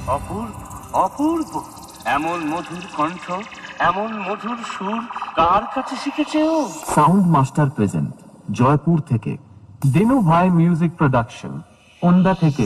অপূর্ব অপূর্ব, এমন মধুর কণ্ঠ, এমন মধুর সুর কার কাছে শিখেছে ও? সাউন্ড মাস্টার প্রেজেন্ট, জয়পুর থেকে। দিনু ভাই মিউজিক প্রোডাকশন, ওন্দা থেকে।